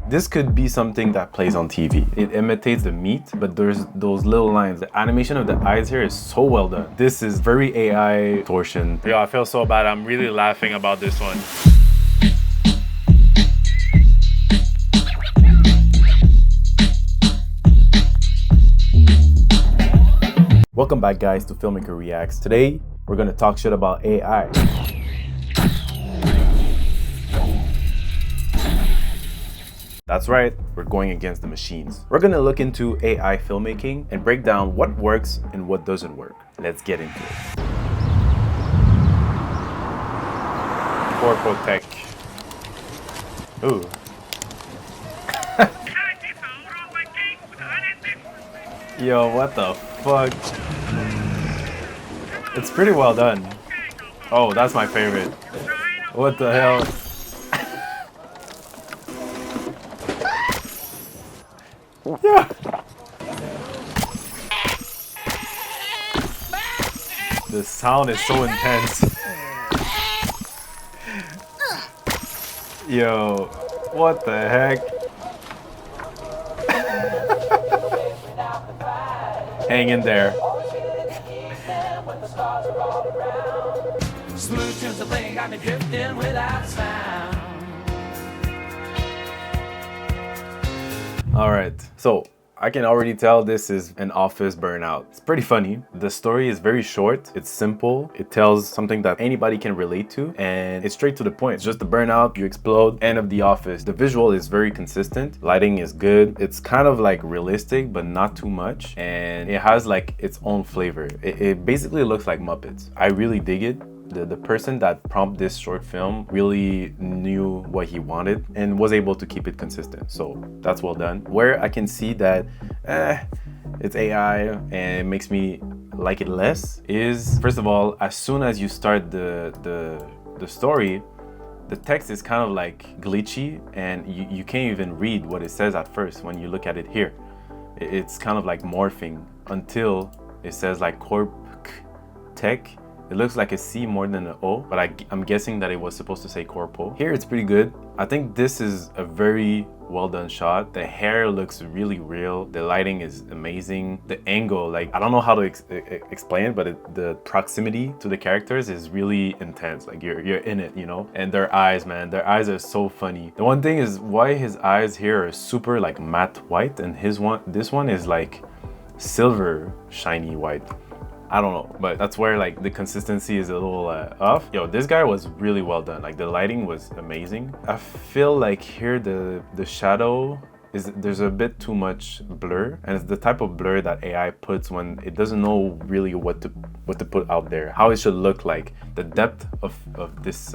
This could be something that plays on TV. It imitates the meat, but there's those little lines. The animation of the eyes here is so well done. This is very AI distortion. Yo, I feel so bad. I'm really laughing about this one. Welcome back, guys, to Filmmaker Reacts. Today, we're gonna talk shit about AI. That's right, we're going against the machines. We're gonna look into AI filmmaking and break down what works and what doesn't work. Let's get into it. Corpo tech. Ooh. Yo, what the fuck? It's pretty well done. Oh, that's my favorite. What the hell? Yeah. The sound is so intense. Yo, what the heck? Hang in there. Smooth tunes the thing got me drifting without sound. All right, so I can already tell this is an office burnout. It's pretty funny. The story is very short. It's simple. It tells something that anybody can relate to, and it's straight to the point. It's just a burnout, you explode, end of the office. The visual is very consistent. Lighting is good. It's kind of like realistic, but not too much. And it has like its own flavor. It basically looks like Muppets. I really dig it. The person that prompted this short film really knew what he wanted and was able to keep it consistent. So that's well done. Where I can see that it's AI and it makes me like it less is, first of all, as soon as you start the story, the text is kind of like glitchy and you can't even read what it says at first when you look at it here. It's kind of like morphing until it says like corp tech. It looks like a C more than an O, but I'm guessing that it was supposed to say corpo. Here it's pretty good. I think this is a very well done shot. The hair looks really real. The lighting is amazing. The angle, like, I don't know how to explain it, but the proximity to the characters is really intense. Like you're in it, you know? And their eyes, man, their eyes are so funny. The one thing is why his eyes here are super like matte white and this one is like silver shiny white. I don't know, but that's where like the consistency is a little off. Yo, this guy was really well done. Like the lighting was amazing. I feel like here the shadow there's a bit too much blur, and it's the type of blur that AI puts when it doesn't know really what to put out there, how it should look like. The depth of this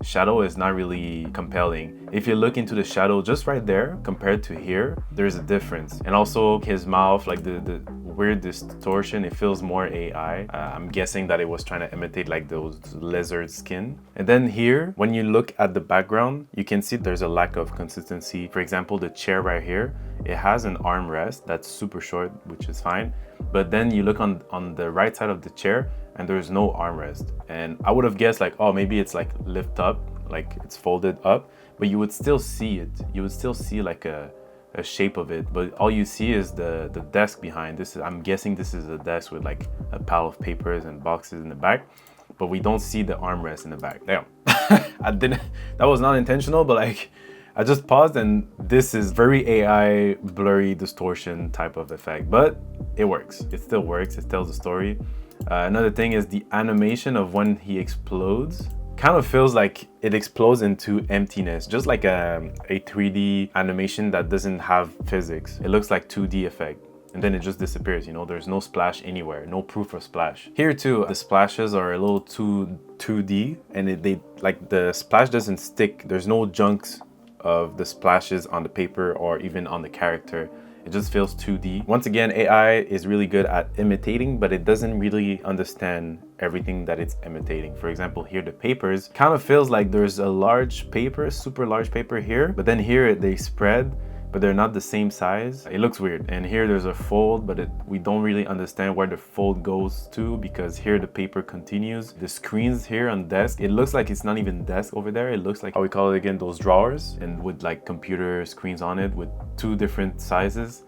shadow is not really compelling. If you look into the shadow just right there compared to here, there's a difference. And also his mouth, like the weird distortion, it feels more AI. I'm guessing that it was trying to imitate like those lizard skin. And then here, when you look at the background, you can see there's a lack of consistency. For example, the chair right here, it has an armrest that's super short, which is fine. But then you look on the right side of the chair and there's no armrest. And I would have guessed like, oh, maybe it's like lift up, like it's folded up, but you would still see it. You would still see like a shape of it, but all you see is the desk behind. I'm guessing this is a desk with like a pile of papers and boxes in the back, but we don't see the armrest in the back. Damn. That was not intentional, but like I just paused and this is very AI blurry distortion type of effect, but it works. It still works. It tells the story. Another thing is the animation of when he explodes kind of feels like it explodes into emptiness, just like a 3D animation that doesn't have physics. It looks like 2D effect, and then it just disappears, you know? There's no splash anywhere, no proof of splash. Here too, the splashes are a little too 2D, and like the splash doesn't stick. There's no chunks of the splashes on the paper or even on the character. It just feels 2D. Once again, AI is really good at imitating, but it doesn't really understand everything that it's imitating. For example, here the papers kind of feels like there's a large paper, super large paper here, but then here they spread, but they're not the same size. It looks weird. And here there's a fold, but we don't really understand where the fold goes to, because here the paper continues. The screens here on desk, it looks like it's not even desk over there. It looks like, how we call it again, those drawers, and with like computer screens on it with 2 different sizes.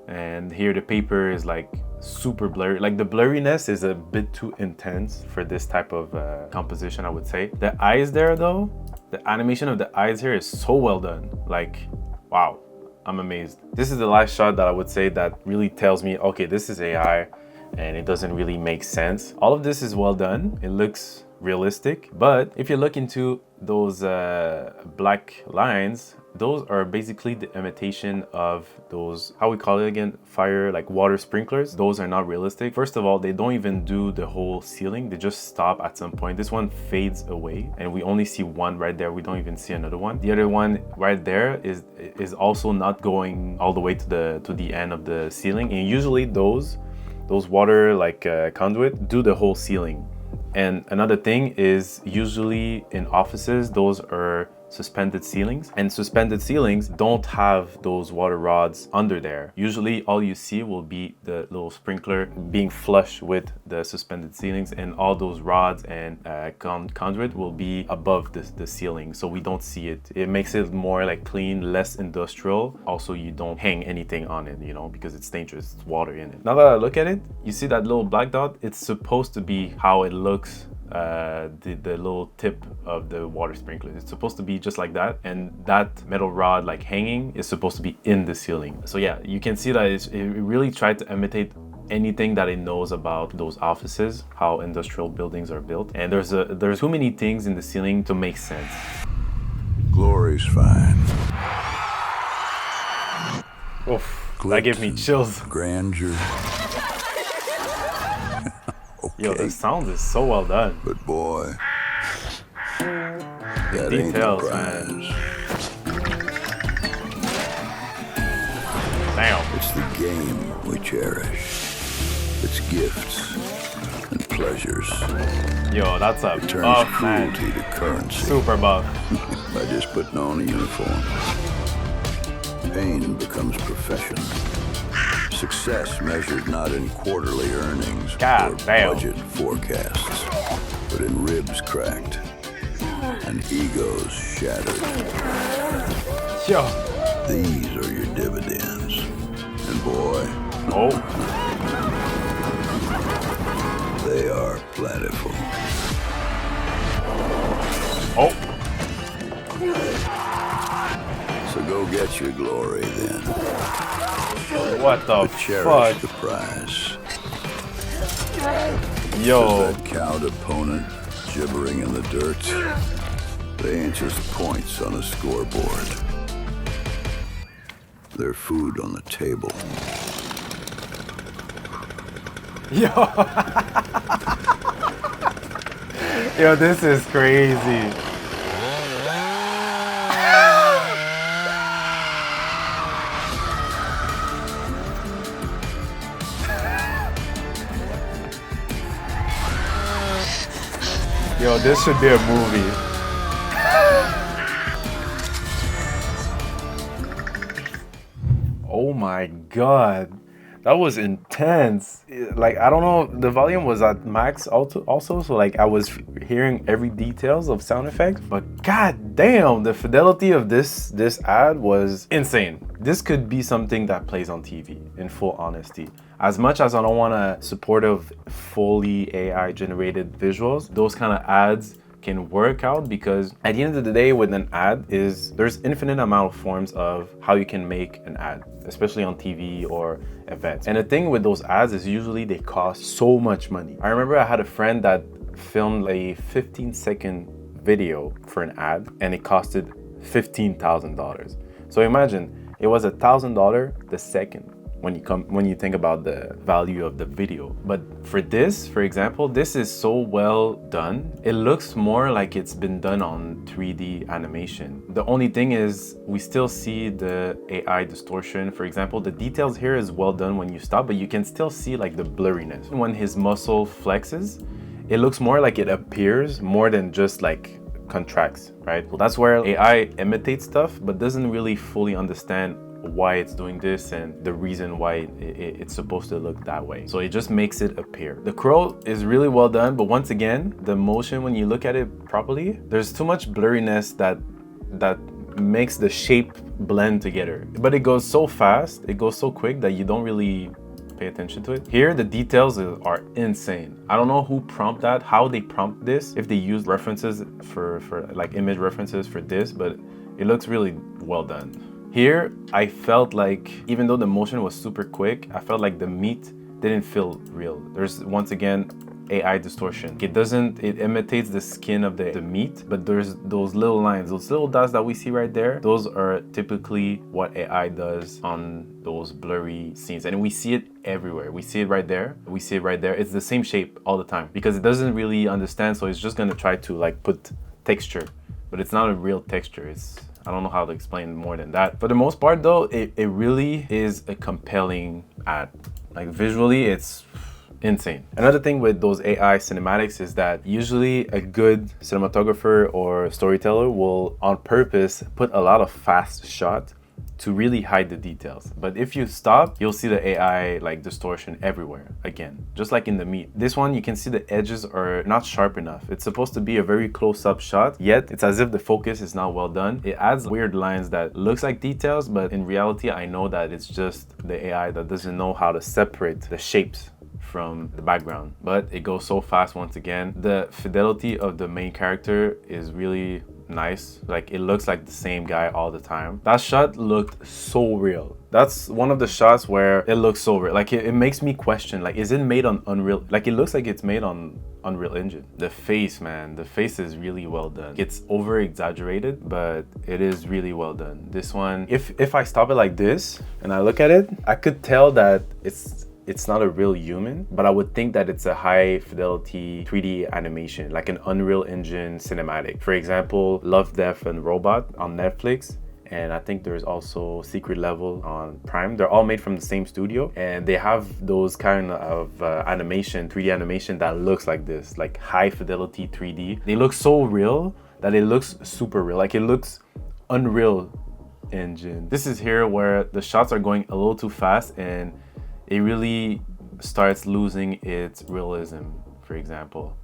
And here the paper is like super blurry. Like the blurriness is a bit too intense for this type of composition, I would say. The eyes there though, the animation of the eyes here is so well done. Like, wow, I'm amazed. This is the last shot that I would say that really tells me, okay, this is AI and it doesn't really make sense. All of this is well done. It looks realistic, but if you look into those black lines, those are basically the imitation of those, how we call it again, fire, like water sprinklers. Those are not realistic. First of all, they don't even do the whole ceiling. They just stop at some point. This one fades away and we only see one right there. We don't even see another one. The other one right there is also not going all the way to the end of the ceiling. And usually those water like conduit do the whole ceiling. And another thing is, usually in offices, those are suspended ceilings, and suspended ceilings don't have those water rods under there. Usually all you see will be the little sprinkler being flush with the suspended ceilings, and all those rods and conduit will be above the ceiling, so we don't see it. It makes it more like clean, less industrial. Also, you don't hang anything on it, you know, because it's dangerous, it's water in it. Now that I look at it, you see that little black dot? It's supposed to be how it looks, the little tip of the water sprinkler. It's supposed to be just like that, and that metal rod like hanging is supposed to be in the ceiling. So yeah, you can see that it really tried to imitate anything that it knows about those offices, how industrial buildings are built, and there's too many things in the ceiling to make sense. Glory's fine. Oof, that gave me chills. Grandeur. Okay. Yo, the sound is so well done. But boy, that details, ain't man. Damn. It's the game we cherish. It's gifts and pleasures. Yo, that's a It turns buff, cruelty man. to currency. Super buff. By just putting on a uniform. Pain becomes profession. Success measured not in quarterly earnings or budget forecasts, but in ribs cracked and egos shattered. Yo. These are your dividends. And boy, they are plentiful. So go get your glory then. What the cherish fuck? the prize. Yo. That cowed opponent gibbering in the dirt. They ain't just points on a scoreboard. They're food on the table. Yo. Yo, this is crazy. Yo, this should be a movie. Oh my god. That was intense. Like, I don't know, the volume was at max also, so like I was hearing every details of sound effects, but god damn, the fidelity of this ad was insane. This could be something that plays on TV, in full honesty. As much as I don't want to support of fully AI generated visuals, those kind of ads can work out, because at the end of the day with an ad there's infinite amount of forms of how you can make an ad, especially on TV or events. And the thing with those ads is usually they cost so much money. I remember I had a friend that filmed a 15-second video for an ad and it costed $15,000. So imagine, it was $1,000 the second when you think about the value of the video. But for this, for example, this is so well done. It looks more like it's been done on 3D animation. The only thing is we still see the AI distortion. For example, the details here is well done when you stop, but you can still see like the blurriness. When his muscle flexes, it looks more like it appears more than just like contracts, right? Well, that's where AI imitates stuff, but doesn't really fully understand why it's doing this and the reason why it's supposed to look that way. So it just makes it appear. The crow is really well done, but once again, the motion, when you look at it properly, there's too much blurriness that makes the shape blend together. But it goes so fast, it goes so quick that you don't really pay attention to it. Here, the details are insane. I don't know who prompted that, how they prompt this, if they use references for like image references for this, but it looks really well done. Here, I felt like, even though the motion was super quick, I felt like the meat didn't feel real. There's, once again, AI distortion. It imitates the skin of the meat, but there's those little lines, those little dots that we see right there. Those are typically what AI does on those blurry scenes. And we see it everywhere. We see it right there. We see it right there. It's the same shape all the time because it doesn't really understand. So it's just gonna try to like put texture, but it's not a real texture. I don't know how to explain more than that. For the most part though, it really is a compelling ad. Like visually, it's insane. Another thing with those AI cinematics is that usually a good cinematographer or storyteller will on purpose put a lot of fast shot to really hide the details. But if you stop, you'll see the AI like distortion everywhere again, just like in the meat. This one, you can see the edges are not sharp enough. It's supposed to be a very close-up shot, yet it's as if the focus is not well done. It adds weird lines that looks like details, but in reality, I know that it's just the AI that doesn't know how to separate the shapes from the background. But it goes so fast once again. The fidelity of the main character is really nice. Like it looks like the same guy all the time. That shot looked so real. That's one of the shots where it looks so real. Like it makes me question, like, is it made on Unreal? Like it looks like it's made on Unreal Engine. The face, man, the face is really well done. It's over exaggerated, but it is really well done. This one, if I stop it like this and I look at it, I could tell that it's not a real human, but I would think that it's a high fidelity 3D animation, like an Unreal Engine cinematic. For example, Love, Death and Robot on Netflix. And I think there's also Secret Level on Prime. They're all made from the same studio. And they have those kind of animation, 3D animation that looks like this, like high fidelity 3D. They look so real that it looks super real. Like it looks Unreal Engine. This is here where the shots are going a little too fast and it really starts losing its realism, for example.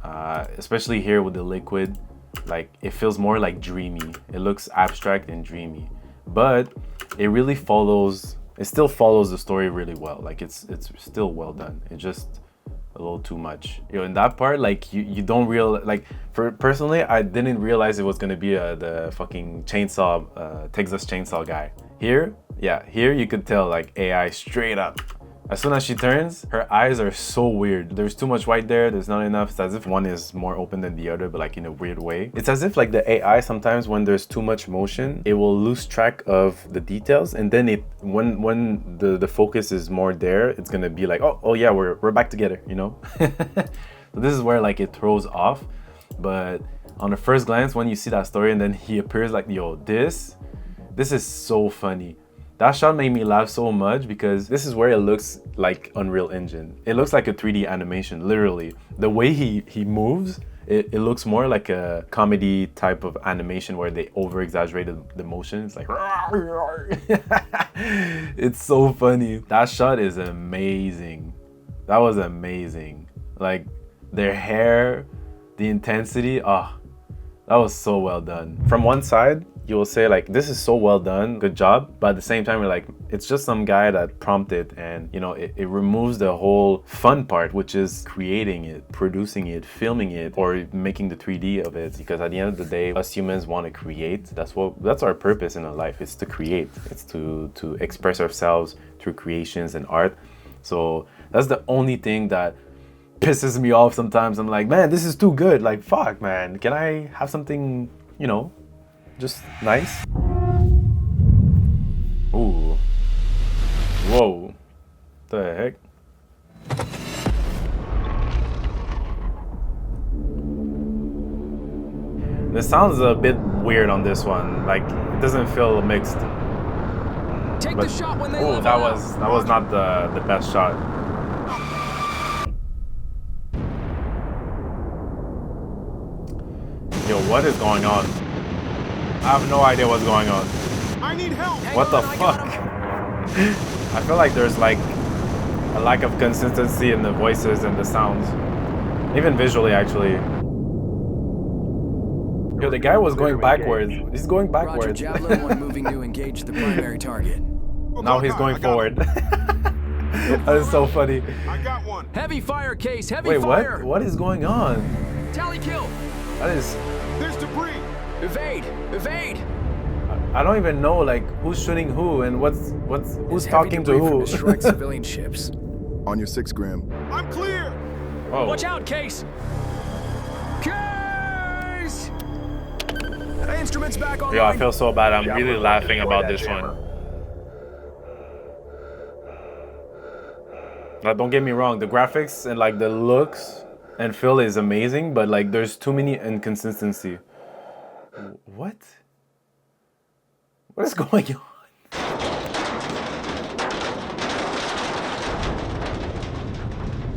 Especially here with the liquid, like it feels more like dreamy. It looks abstract and dreamy, but it really still follows the story really well. Like it's still well done. It's just a little too much. You know, in that part, like you don't like, personally, I didn't realize it was gonna be the fucking chainsaw, Texas Chainsaw guy. Here you could tell like AI straight up. As soon as she turns, her eyes are so weird. There's too much white there, there's not enough. It's as if one is more open than the other, but like in a weird way. It's as if like the AI, sometimes when there's too much motion, it will lose track of the details. And then when the focus is more there, it's gonna be like, oh yeah, we're back together, you know? So this is where like it throws off. But on the first glance, when you see that story and then he appears like, yo, this is so funny. That shot made me laugh so much because this is where it looks like Unreal Engine. It looks like a 3D animation, literally. The way he moves, it looks more like a comedy type of animation where they over-exaggerated the motion. It's like, it's so funny. That shot is amazing. That was amazing. Like their hair, the intensity, that was so well done. From one side, you will say like, this is so well done, good job. But at the same time, you're like, it's just some guy that prompted, and you know, it removes the whole fun part, which is creating it, producing it, filming it, or making the 3D of it. Because at the end of the day, us humans want to create. That's our purpose in our life. It's to create. It's to express ourselves through creations and art. So that's the only thing that pisses me off sometimes. I'm like, man, this is too good. Like, fuck, man. Can I have something, you know, just nice? Ooh. Whoa. The heck? The sound's a bit weird on this one. Like, it doesn't feel mixed. Take the shot when they oh, that was not the best shot. Yo, what is going on? I have no idea what's going on. I need help. What the fuck? I feel like there's like a lack of consistency in the voices and the sounds. Even visually, actually. Yo, the guy was going backwards. He's going Roger, backwards. Javelin 1 moving to engage the primary target. Now he's going forward. That is so funny. I got one. Heavy fire, Case. Heavy Wait, fire. what? What is going on? Tally kill. That is... There's debris. Evade. Evade. I don't even know like who's shooting who and who's There's talking to heavy debris from who. destroyed civilian ships. On your 6 gram. I'm clear. Oh. Watch out, Case. Case. Instruments back online. Yo, I feel so bad. I'm really laughing about this one. Like, don't get me wrong, the graphics and like the looks and feel is amazing, but like there's too many inconsistency. What? What is going on?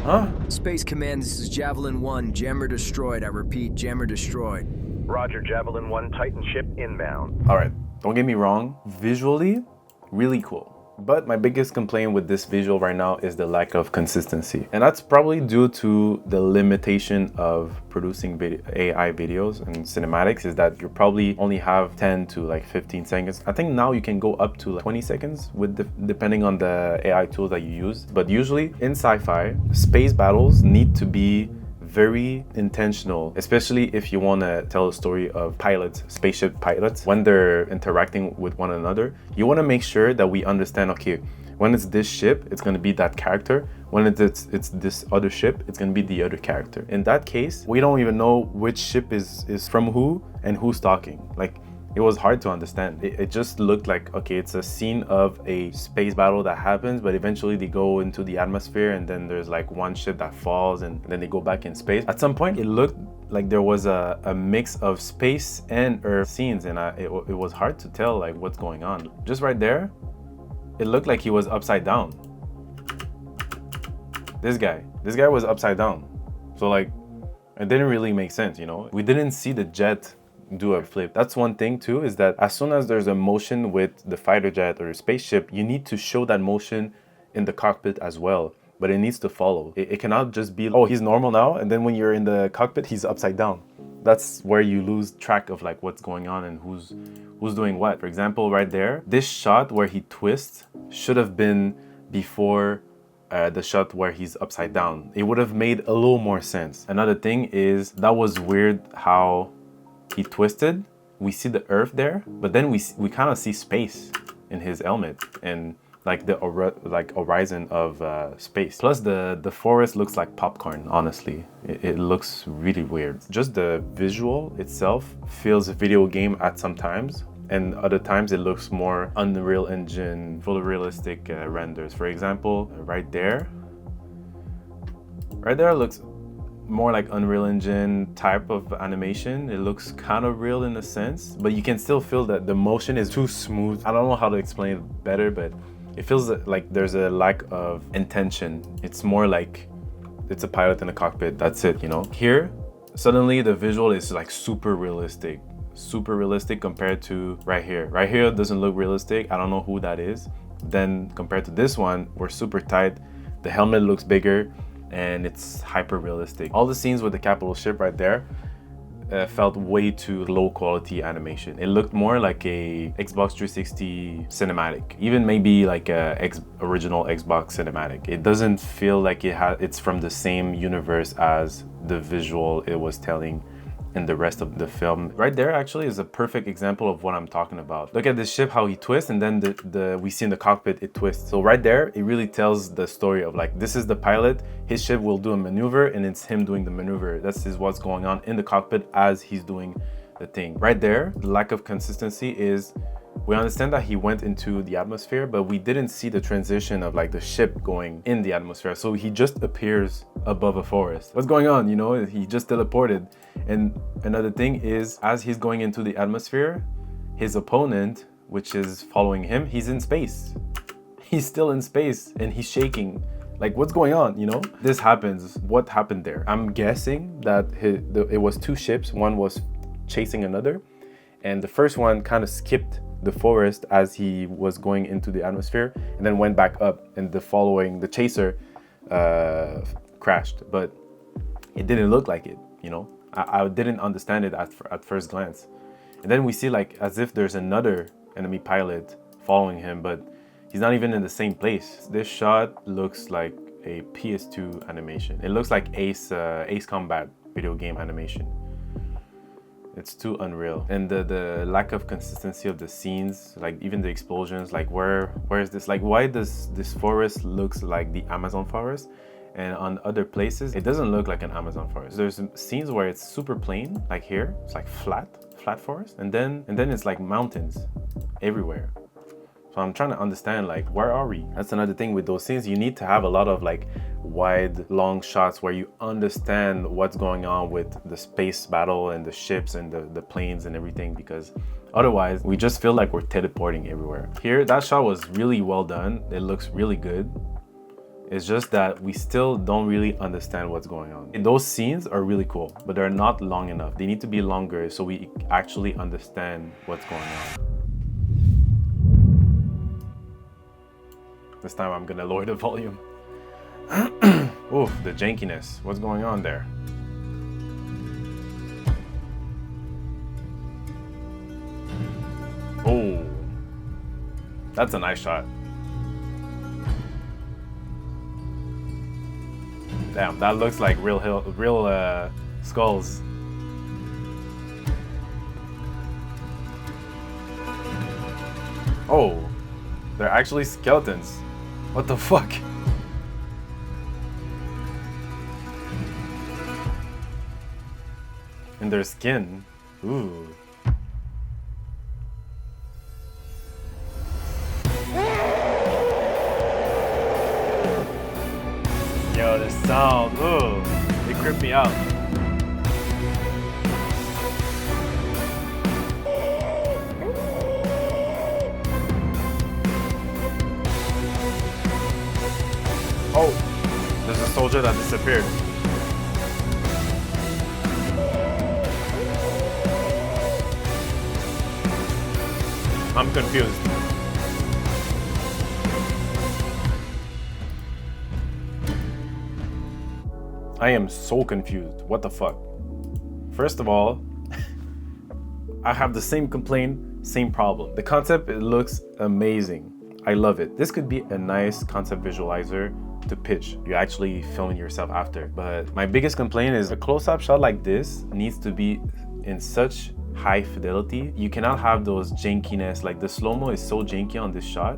Huh? Space Command, this is Javelin 1. Jammer destroyed. I repeat, jammer destroyed. Roger, Javelin 1, Titan ship inbound. All right, don't get me wrong, visually, really cool. But my biggest complaint with this visual right now is the lack of consistency. And that's probably due to the limitation of producing AI videos and cinematics, is that you probably only have 10 to like 15 seconds. I think now you can go up to like 20 seconds with depending on the AI tools that you use. But usually in sci-fi, space battles need to be very intentional, especially if you want to tell a story of pilots, spaceship pilots, when they're interacting with one another. You want to make sure that we understand, okay, when it's this ship, it's going to be that character. When it's this other ship, it's going to be the other character. In that case, we don't even know which ship is from who and who's talking. Like, it was hard to understand. It just looked like, okay, it's a scene of a space battle that happens, but eventually they go into the atmosphere and then there's like one ship that falls and then they go back in space. At some point, it looked like there was a mix of space and Earth scenes, and it was hard to tell like what's going on. Just right there, it looked like he was upside down. This guy was upside down. So like, it didn't really make sense, you know? We didn't see the jet do a flip. That's one thing too, is that as soon as there's a motion with the fighter jet or a spaceship, you need to show that motion in the cockpit as well, but it needs to follow. It cannot just be, oh, he's normal now, and then when you're in the cockpit, he's upside down. That's where you lose track of like what's going on and who's doing what. For example, right there, this shot where he twists should have been before the shot where he's upside down. It would have made a little more sense. Another thing is, that was weird how he twisted. We see the Earth there, but then we kind of see space in his helmet and like the horizon of space. Plus the forest looks like popcorn, honestly. It looks really weird. Just the visual itself feels a video game at some times, and other times it looks more Unreal Engine, fully realistic renders. For example, right there looks more like Unreal Engine type of animation. It looks kind of real in a sense, but you can still feel that the motion is too smooth. I don't know how to explain it better, but it feels like there's a lack of intention. It's more like it's a pilot in a cockpit, that's it, you know? Here, suddenly the visual is like super realistic compared to right here. Right here it doesn't look realistic. I don't know who that is. Then compared to this one, we're super tight. The helmet looks bigger and it's hyper realistic. All the scenes with the capital ship right there felt way too low quality animation. It looked more like a Xbox 360 cinematic, even maybe like a original Xbox cinematic. It doesn't feel like it's from the same universe as the visual it was telling in the rest of the film. Right there actually is a perfect example of what I'm talking about. Look at this ship, how he twists, and then we see in the cockpit it twists. So right there, it really tells the story of like, this is the pilot, his ship will do a maneuver, and it's him doing the maneuver. This is what's going on in the cockpit as he's doing the thing. Right there, the lack of consistency is, we understand that he went into the atmosphere, but we didn't see the transition of like the ship going in the atmosphere. So he just appears above a forest. What's going on? You know, he just teleported. And another thing is, as he's going into the atmosphere, his opponent, which is following him, he's in space. He's still in space and he's shaking. Like, what's going on, you know? This happens. What happened there? I'm guessing that it was two ships. One was chasing another, and the first one kind of skipped the forest as he was going into the atmosphere, and then went back up, and the chaser crashed. But it didn't look like it, you know. I didn't understand it at first glance. And then we see like as if there's another enemy pilot following him, but he's not even in the same place. This shot looks like a PS2 animation. It looks like Ace Combat video game animation. It's too unreal. And the lack of consistency of the scenes, like even the explosions, like where is this? Like why does this forest looks like the Amazon forest? And on other places, it doesn't look like an Amazon forest. There's scenes where it's super plain, like here, it's like flat forest. And then it's like mountains everywhere. So I'm trying to understand, like, where are we? That's another thing with those scenes. You need to have a lot of like wide, long shots where you understand what's going on with the space battle and the ships and the planes and everything, because otherwise we just feel like we're teleporting everywhere. Here, that shot was really well done. It looks really good. It's just that we still don't really understand what's going on. And those scenes are really cool, but they're not long enough. They need to be longer so we actually understand what's going on. This time I'm gonna lower the volume. Oof, the jankiness. What's going on there? Oh, that's a nice shot. Damn, that looks like real skulls. Oh, they're actually skeletons. What the fuck? And their skin. Ooh. Yo, the sound, ooh, it creeped me out. Oh, there's a soldier that disappeared. I'm confused. I am so confused. What the fuck? First of all, I have the same complaint, same problem. The concept, it looks amazing. I love it. This could be a nice concept visualizer to pitch. You're actually filming yourself after. But my biggest complaint is a close-up shot like this needs to be in such high fidelity. You cannot have those jankiness, like the slow-mo is so janky on this shot.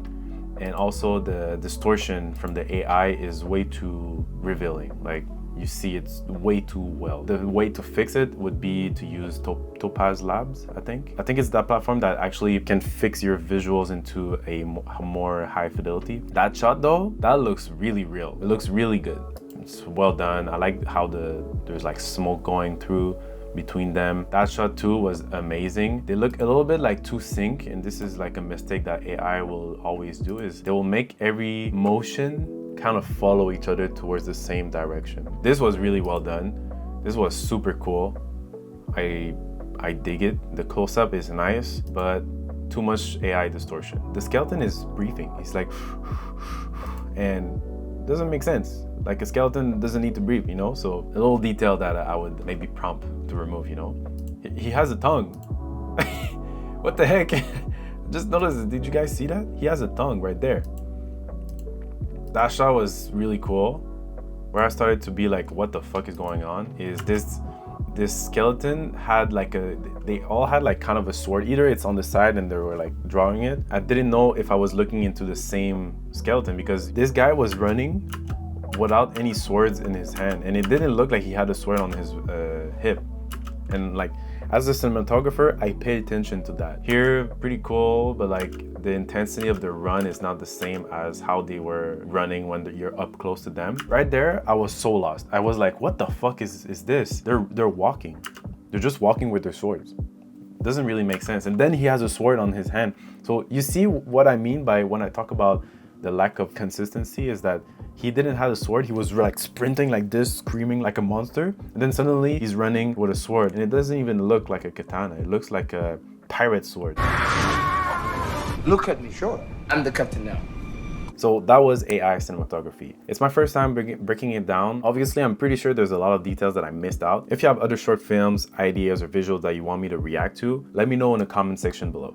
And also the distortion from the AI is way too revealing. Like, you see it's way too well. The way to fix it would be to use Topaz Labs, I think. I think it's that platform that actually can fix your visuals into a more high fidelity. That shot though, that looks really real. It looks really good. It's well done. I like how there's like smoke going through between them. That shot too was amazing. They look a little bit like too sync, and this is like a mistake that AI will always do, is they will make every motion kind of follow each other towards the same direction. This was really well done. This was super cool. I dig it. The close-up is nice, but too much AI distortion. The skeleton is breathing. He's like, and doesn't make sense. Like a skeleton doesn't need to breathe, you know? So a little detail that I would maybe prompt to remove, you know? He has a tongue. What the heck? Just notice, did you guys see that? He has a tongue right there. That shot was really cool. Where I started to be like, what the fuck is going on? Is this skeleton had like they all had like kind of a sword. Either it's on the side and they were like drawing it. I didn't know if I was looking into the same skeleton, because this guy was running without any swords in his hand, and it didn't look like he had a sword on his hip. And like, as a cinematographer, I paid attention to that. Here, pretty cool, but like the intensity of the run is not the same as how they were running when you're up close to them. Right there, I was so lost. I was like, what the fuck is this? They're walking. They're just walking with their swords. Doesn't really make sense. And then he has a sword on his hand. So you see what I mean by when I talk about the lack of consistency, is that he didn't have a sword. He was like sprinting like this, screaming like a monster. And then suddenly he's running with a sword. And it doesn't even look like a katana. It looks like a pirate sword. Look at me, sure. I'm the captain now. So that was AI cinematography. It's my first time breaking it down. Obviously, I'm pretty sure there's a lot of details that I missed out. If you have other short films, ideas, or visuals that you want me to react to, let me know in the comment section below.